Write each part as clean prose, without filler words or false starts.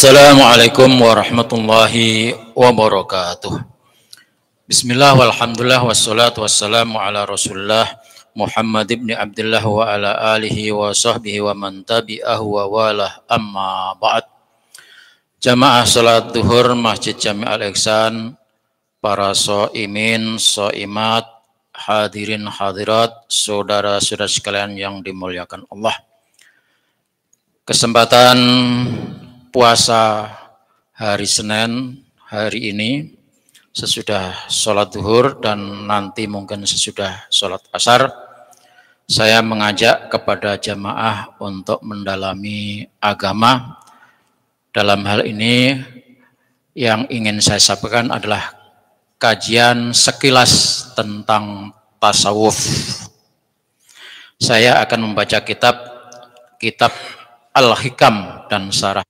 Assalamualaikum warahmatullahi wabarakatuh. Bismillah walhamdulillah wassalatu wassalamu ala rasulullah Muhammad ibn Abdullah wa ala alihi wa sahbihi wa man tabi'ahu wa walah amma ba'd. Jamaah salat duhur Masjid Jami' Al-Ihsan, para so'imin, so'imat, hadirin hadirat, saudara-saudara sekalian yang dimuliakan Allah. Kesempatan puasa hari Senin hari ini sesudah sholat duhur dan nanti mungkin sesudah sholat asar, saya mengajak kepada jamaah untuk mendalami agama. Dalam hal ini yang ingin saya sampaikan adalah kajian sekilas tentang tasawuf. Saya akan membaca kitab Al-Hikam dan Syarah.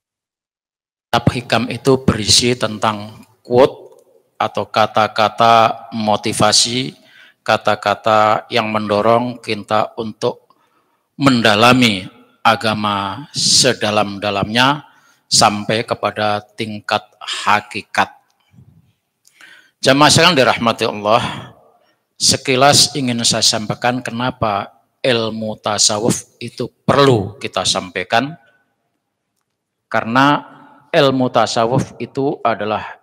Kitab Hikam itu berisi tentang quote atau kata-kata motivasi, kata-kata yang mendorong kita untuk mendalami agama sedalam-dalamnya sampai kepada tingkat hakikat. Jamaah sekalian dirahmati Allah, sekilas ingin saya sampaikan kenapa ilmu tasawuf itu perlu kita sampaikan, karena ilmu tasawuf itu adalah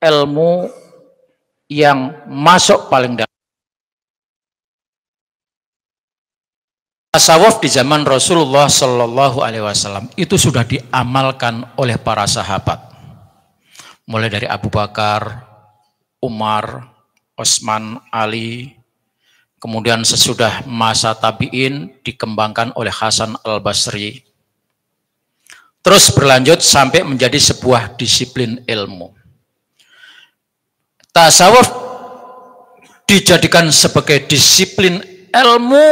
ilmu yang masuk paling dalam. Tasawuf di zaman Rasulullah Shallallahu Alaihi Wasallam itu sudah diamalkan oleh para sahabat, mulai dari Abu Bakar, Umar, Utsman, Ali. Kemudian sesudah masa tabi'in dikembangkan oleh Hasan Al-Basri. Terus berlanjut sampai menjadi sebuah disiplin ilmu. Tasawuf dijadikan sebagai disiplin ilmu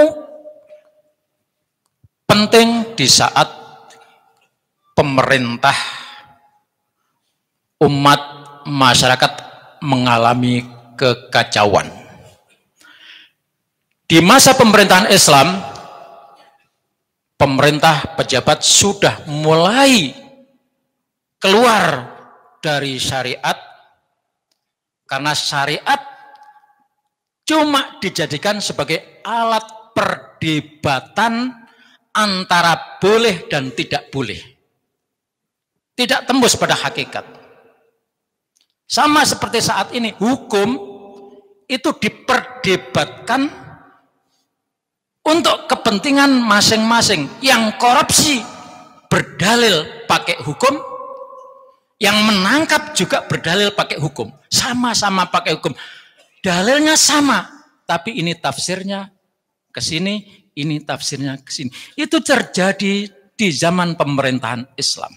penting di saat pemerintah, umat, masyarakat mengalami kekacauan. Di masa pemerintahan Islam, pemerintah pejabat sudah mulai keluar dari syariat, karena syariat cuma dijadikan sebagai alat perdebatan antara boleh dan tidak boleh, tidak tembus pada hakikat. Sama seperti saat ini, hukum itu diperdebatkan untuk kepentingan masing-masing. Yang korupsi berdalil pakai hukum, yang menangkap juga berdalil pakai hukum. Sama-sama pakai hukum. Dalilnya sama, tapi ini tafsirnya ke sini, ini tafsirnya ke sini. Itu terjadi di zaman pemerintahan Islam.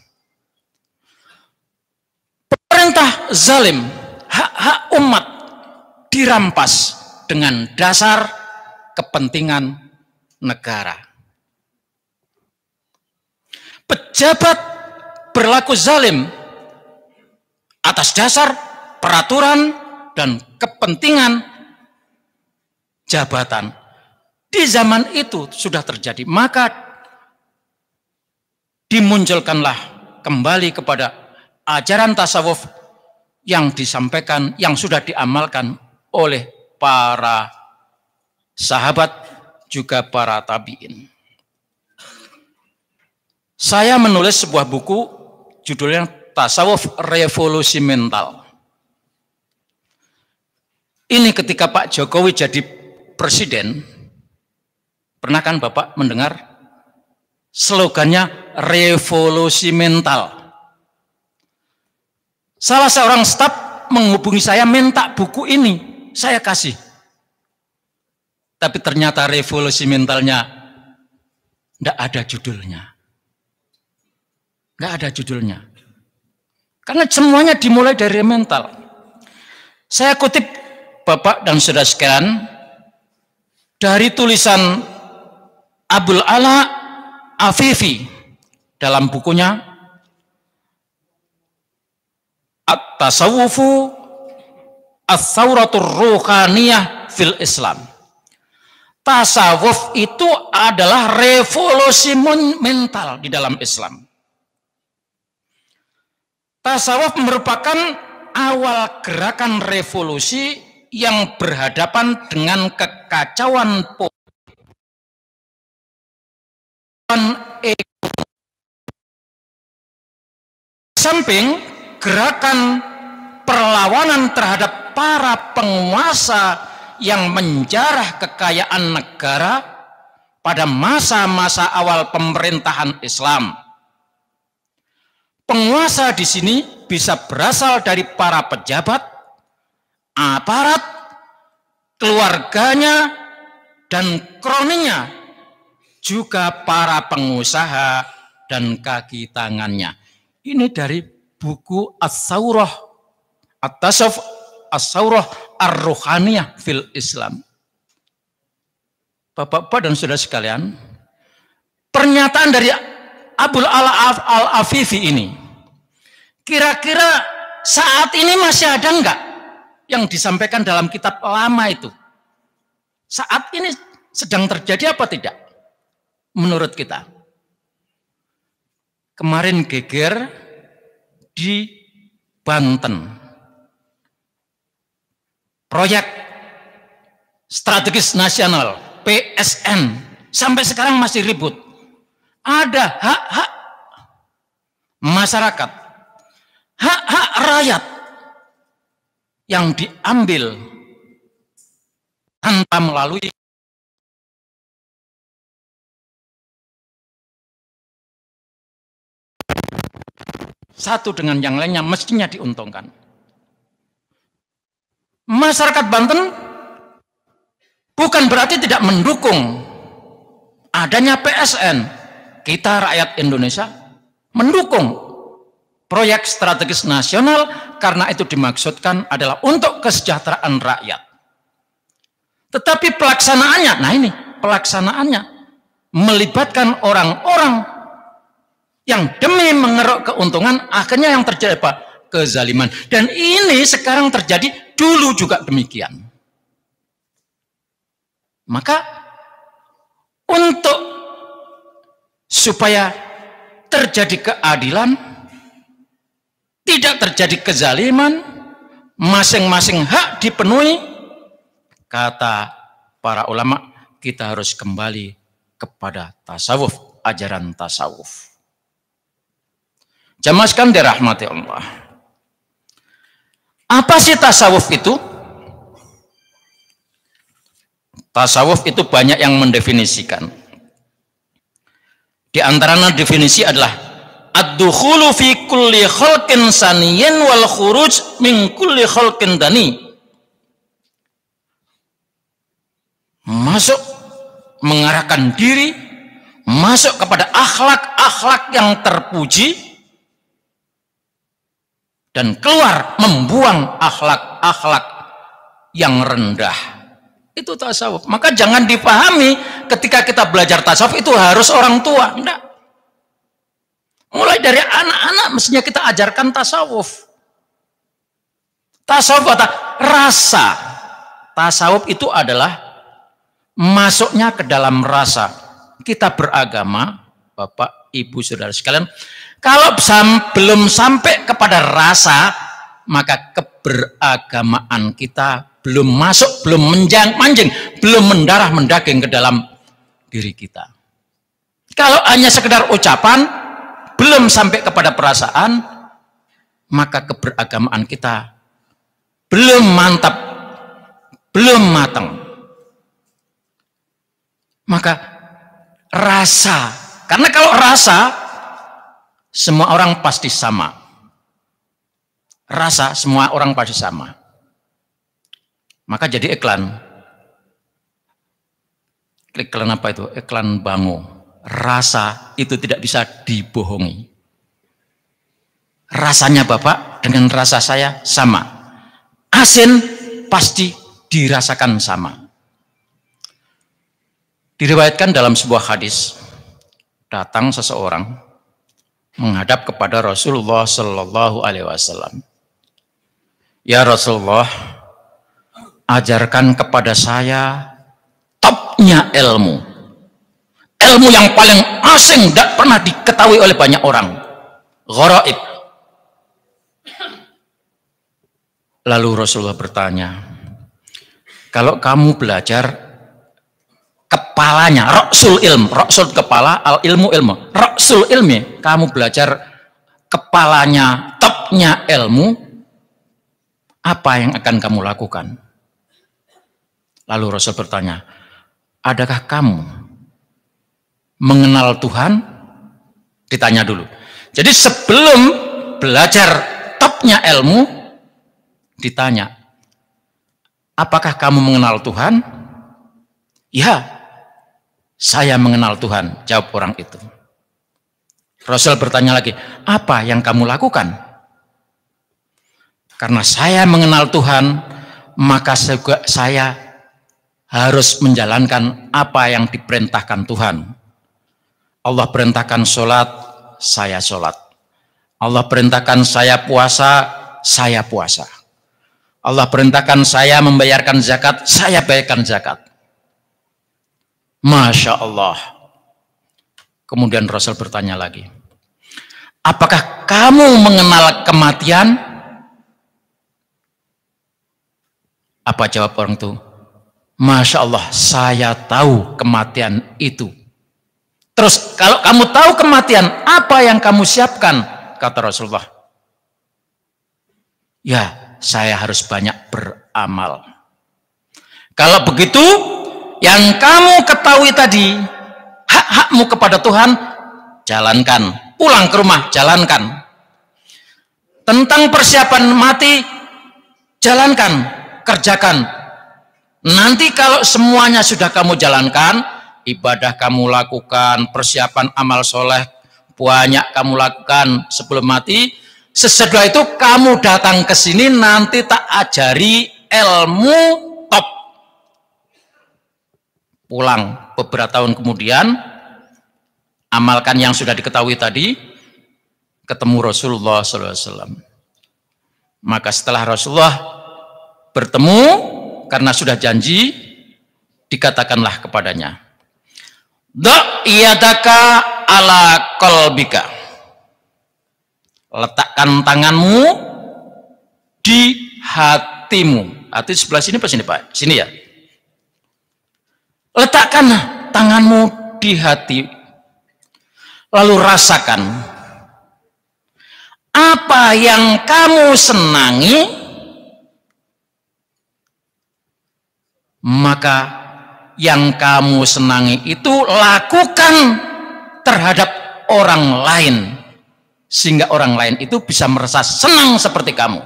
Pemerintah zalim, hak-hak umat dirampas dengan dasar kepentingan negara. Pejabat berlaku zalim atas dasar peraturan dan kepentingan jabatan. Di zaman itu sudah terjadi, maka dimunculkanlah kembali kepada ajaran tasawuf yang disampaikan, yang sudah diamalkan oleh para sahabat juga para tabi'in. Saya menulis sebuah buku judulnya Tasawuf Revolusi Mental. Ini ketika Pak Jokowi jadi presiden, pernah kan Bapak mendengar slogannya revolusi mental? Salah seorang staf menghubungi saya minta buku ini, saya kasih. Tapi ternyata revolusi mentalnya tidak ada judulnya. Tidak ada judulnya. Karena semuanya dimulai dari mental. Saya kutip Bapak dan saudara sekalian dari tulisan Abul Ala Afifi dalam bukunya At-Tasawufu Ats-Tsauratur Ruhaniyah fil Islam. Tasawuf itu adalah revolusi mental di dalam Islam. Tasawuf merupakan awal gerakan revolusi yang berhadapan dengan kekacauan samping gerakan perlawanan terhadap para penguasa yang menjarah kekayaan negara pada masa-masa awal pemerintahan Islam. Penguasa di sini bisa berasal dari para pejabat, aparat, keluarganya, dan kroninya, juga para pengusaha dan kaki tangannya. Ini dari buku As-Saurah, At-Tasawuf As-Saurah Ar-Ruhaniyah fil Islam. Bapak-bapak dan saudara sekalian, pernyataan dari Abul Ala Al-Afifi ini, kira-kira saat ini masih ada enggak yang disampaikan dalam kitab lama itu? Saat ini sedang terjadi apa tidak? Menurut kita. Kemarin geger di Banten. Proyek strategis nasional, PSN, sampai sekarang masih ribut. Ada hak-hak masyarakat, hak-hak rakyat yang diambil tanpa melalui satu dengan yang lainnya, mestinya diuntungkan. Masyarakat Banten bukan berarti tidak mendukung adanya PSN. Kita rakyat Indonesia mendukung proyek strategis nasional karena itu dimaksudkan adalah untuk kesejahteraan rakyat. Tetapi pelaksanaannya, nah ini pelaksanaannya melibatkan orang-orang yang demi mengeruk keuntungan, akhirnya yang terjadi apa? Kezaliman. Dan ini sekarang terjadi, dulu juga demikian. Maka untuk supaya terjadi keadilan, tidak terjadi kezaliman, masing-masing hak dipenuhi, kata para ulama, kita harus kembali kepada tasawuf, ajaran tasawuf. Jamaah sekalian dirahmati Allah. Apa sih tasawuf itu? Tasawuf itu banyak yang mendefinisikan. Di antaranya definisi adalah ad-dukhulu fi kulli khalqin saniyyin wal khuruj min kulli khalqin dani. Masuk, mengarahkan diri, masuk kepada akhlak-akhlak yang terpuji, dan keluar membuang akhlak-akhlak yang rendah. Itu tasawuf. Maka jangan dipahami ketika kita belajar tasawuf itu harus orang tua. Enggak. Mulai dari anak-anak mestinya kita ajarkan tasawuf. Tasawuf atau rasa. Tasawuf itu adalah masuknya ke dalam rasa. Kita beragama, Bapak, Ibu, Saudara sekalian, kalau belum sampai kepada rasa, maka keberagamaan kita belum masuk, belum manjing, belum mendarah mendaging ke dalam diri kita. Kalau hanya sekedar ucapan, belum sampai kepada perasaan, maka keberagamaan kita belum mantap, belum matang. Maka rasa, karena kalau rasa, semua orang pasti sama. Rasa semua orang pasti sama. Maka jadi iklan. Iklan apa itu? Iklan Bango. Rasa itu tidak bisa dibohongi. Rasanya Bapak dengan rasa saya sama. Asin pasti dirasakan sama. Diriwayatkan dalam sebuah hadis, datang seseorang menghadap kepada Rasulullah Shallallahu Alaihi Wasallam. Ya Rasulullah, ajarkan kepada saya topnya ilmu. Ilmu yang paling asing, tidak pernah diketahui oleh banyak orang. Gharaib. Lalu Rasulullah bertanya, kalau kamu belajar kepalanya, roksul ilm, roksul kepala, al ilmu ilmu, roksul ilmi, kamu belajar kepalanya, topnya ilmu, apa yang akan kamu lakukan? Lalu Rasul bertanya, adakah kamu mengenal Tuhan? Ditanya dulu. Jadi sebelum belajar topnya ilmu, ditanya, apakah kamu mengenal Tuhan? Ya, saya mengenal Tuhan, jawab orang itu. Rasul bertanya lagi, apa yang kamu lakukan? Karena saya mengenal Tuhan, maka saya harus menjalankan apa yang diperintahkan Tuhan. Allah perintahkan sholat, saya sholat. Allah perintahkan saya puasa, saya puasa. Allah perintahkan saya membayarkan zakat, saya bayarkan zakat. Masya Allah. Kemudian Rasul bertanya lagi, apakah kamu mengenal kematian? Apa jawab orang itu? Masya Allah, saya tahu kematian itu. Terus kalau kamu tahu kematian, apa yang kamu siapkan? Kata Rasulullah, ya, saya harus banyak beramal. Kalau begitu, yang kamu ketahui tadi, hak-hakmu kepada Tuhan, jalankan. Pulang ke rumah, jalankan. Tentang persiapan mati, jalankan, kerjakan. Nanti kalau semuanya sudah kamu jalankan, ibadah kamu lakukan, persiapan amal soleh banyak kamu lakukan sebelum mati, sesudah itu kamu datang ke sini, nanti tak ajari ilmu top. Pulang beberapa tahun kemudian, amalkan yang sudah diketahui tadi, ketemu Rasulullah SAW. Maka setelah Rasulullah bertemu, karena sudah janji, dikatakanlah kepadanya, Da' yadaka ala qalbika. Letakkan tanganmu di hatimu. Hati sebelah sini apa sini Pak? Sini ya. Letakkan tanganmu di hati. Lalu rasakan apa yang kamu senangi, maka yang kamu senangi itu lakukan terhadap orang lain, sehingga orang lain itu bisa merasa senang seperti kamu.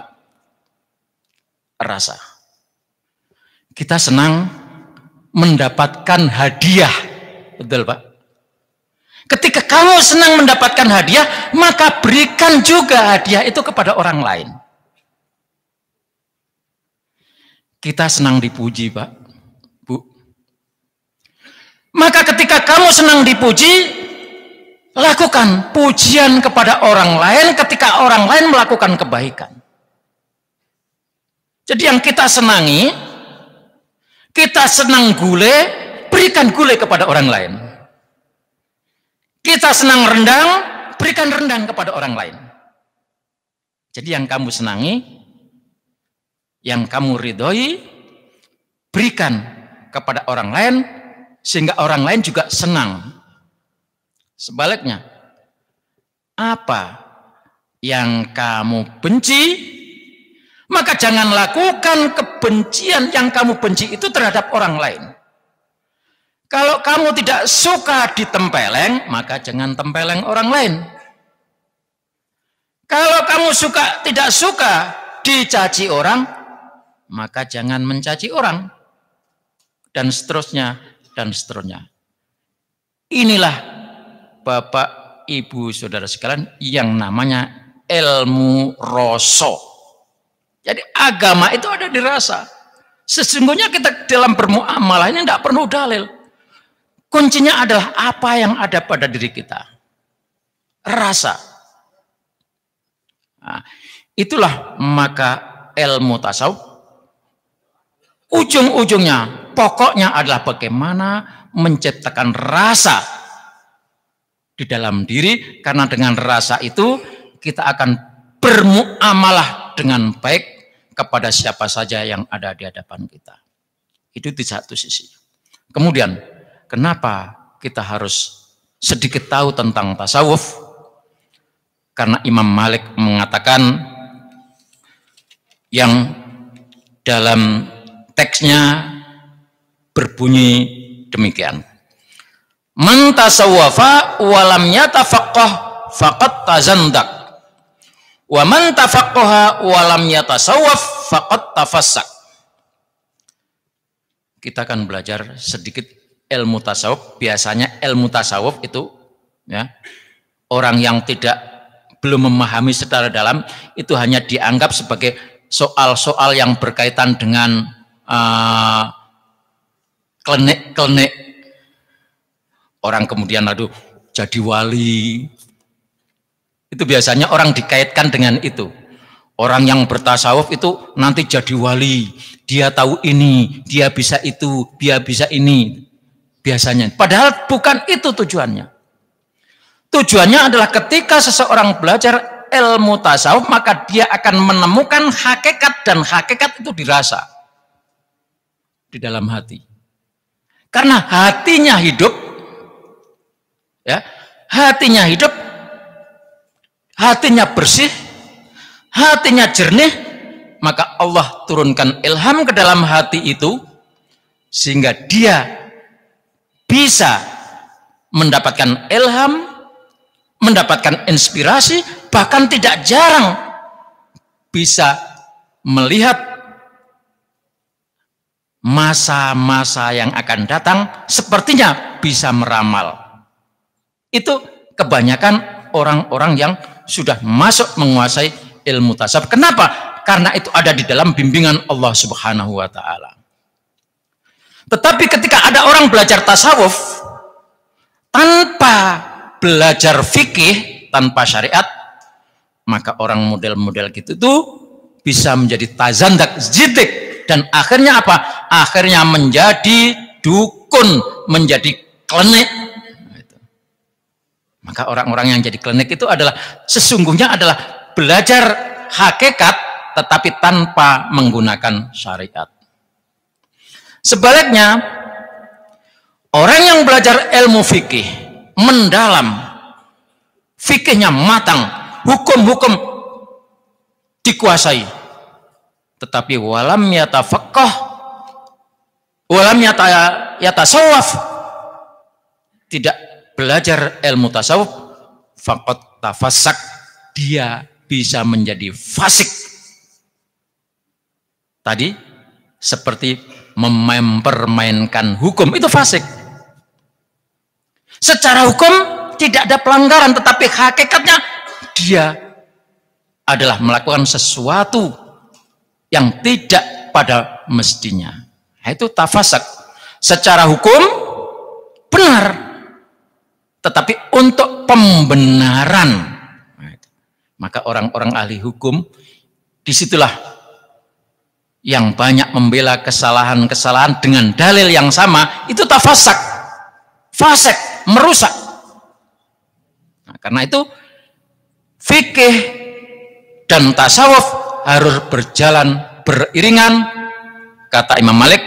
Rasa kita senang mendapatkan hadiah, betul Pak? Ketika kamu senang mendapatkan hadiah, maka berikan juga hadiah itu kepada orang lain. Kita senang dipuji Pak, Bu. Maka ketika kamu senang dipuji, lakukan pujian kepada orang lain ketika orang lain melakukan kebaikan. Jadi yang kita senangi, kita senang gule, berikan gule kepada orang lain. Kita senang rendang, berikan rendang kepada orang lain. Jadi yang kamu senangi, yang kamu ridhoi, berikan kepada orang lain, sehingga orang lain juga senang. Sebaliknya, apa yang kamu benci, maka jangan lakukan kebencian yang kamu benci itu terhadap orang lain. Kalau kamu tidak suka ditempeleng, maka jangan tempeleng orang lain. Kalau kamu tidak suka dicaci orang, maka jangan mencaci orang. Dan seterusnya, dan seterusnya. Inilah Bapak, Ibu, Saudara sekalian yang namanya ilmu rasa. Jadi agama itu ada di rasa. Sesungguhnya kita dalam bermuamalah ini tidak perlu dalil. Kuncinya adalah apa yang ada pada diri kita. Rasa. Nah, itulah maka ilmu tasawuf. Ujung-ujungnya, pokoknya adalah bagaimana menciptakan rasa di dalam diri, karena dengan rasa itu kita akan bermuamalah dengan baik, kepada siapa saja yang ada di hadapan kita. Itu di satu sisi. Kemudian, kenapa kita harus sedikit tahu tentang tasawuf? Karena Imam Malik mengatakan yang dalam teksnya berbunyi demikian. Man tasawwafa walam yatafaqqah faqad tazandak. Wa man tafaqqaha walam yatasawwaf faqad tafassak. Kita akan belajar sedikit ilmu tasawuf. Biasanya ilmu tasawuf itu ya, orang yang belum memahami secara dalam itu hanya dianggap sebagai soal-soal yang berkaitan dengan klenik-klenik. Orang kemudian aduh jadi wali. Itu biasanya orang dikaitkan dengan itu. Orang yang bertasawuf itu nanti jadi wali. Dia tahu ini, dia bisa itu, dia bisa ini. Biasanya. Padahal bukan itu tujuannya. Tujuannya adalah ketika seseorang belajar ilmu tasawuf, maka dia akan menemukan hakikat, dan hakikat itu dirasa di dalam hati. Karena hatinya hidup, ya, hatinya hidup, hatinya bersih, hatinya jernih, maka Allah turunkan ilham ke dalam hati itu sehingga dia bisa mendapatkan ilham, mendapatkan inspirasi, bahkan tidak jarang bisa melihat masa-masa yang akan datang, sepertinya bisa meramal. Itu kebanyakan orang-orang yang sudah masuk menguasai ilmu tasawuf. Kenapa? Karena itu ada di dalam bimbingan Allah Subhanahu wa Ta'ala. Tetapi ketika ada orang belajar tasawuf tanpa belajar fikih, tanpa syariat, maka orang model-model gitu tuh bisa menjadi tazandak, zidik, dan akhirnya apa? Akhirnya menjadi dukun, menjadi klenik. Maka orang-orang yang jadi klenik itu adalah sesungguhnya adalah belajar hakikat tetapi tanpa menggunakan syariat. Sebaliknya, orang yang belajar ilmu fikih mendalam, fikihnya matang, hukum-hukum dikuasai, tetapi walam yatafaqqah, walam yatasawwaf, tidak belajar ilmu tasawuf, faqad tafassak, dia bisa menjadi fasik. Tadi seperti mempermainkan hukum, itu fasik. Secara hukum tidak ada pelanggaran, tetapi hakikatnya dia adalah melakukan sesuatu yang tidak pada mestinya. Itu tafasak. Secara hukum benar, tetapi untuk pembenaran, maka orang-orang ahli hukum disitulah yang banyak membela kesalahan-kesalahan dengan dalil yang sama, itu tafasak, fasik, merusak. Nah, karena itu fikih dan tasawuf harus berjalan beriringan. Kata Imam Malik,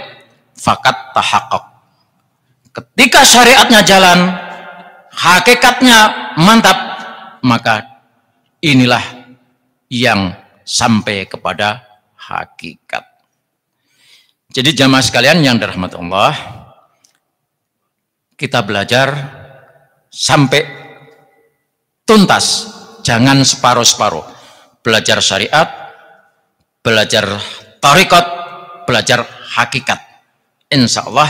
fakat tahaqqaq. Ketika syariatnya jalan, hakikatnya mantap, maka inilah yang sampai kepada hakikat. Jadi jamaah sekalian yang dirahmati Allah, kita belajar sampai tuntas, jangan separuh-separuh. Belajar syariat, belajar tariqat, belajar hakikat. Insya Allah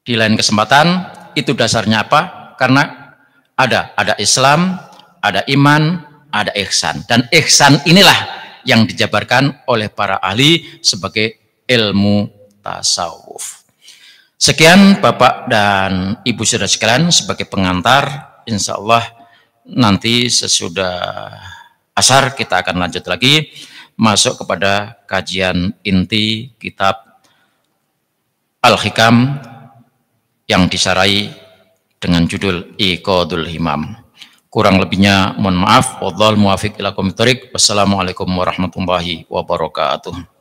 di lain kesempatan itu dasarnya apa? Karena ada Islam, ada iman, ada ihsan, dan ihsan inilah yang dijabarkan oleh para ahli sebagai ilmu tasawuf. Sekian Bapak dan Ibu saudara sekalian sebagai pengantar. Insya Allah nanti sesudah asar kita akan lanjut lagi masuk kepada kajian inti kitab Al-Hikam yang disarai dengan judul Iqadul Himam. Kurang lebihnya mohon maaf. Wallahul muwaffiq ila aqwamit thoriq. Wassalamualaikum warahmatullahi wabarakatuh.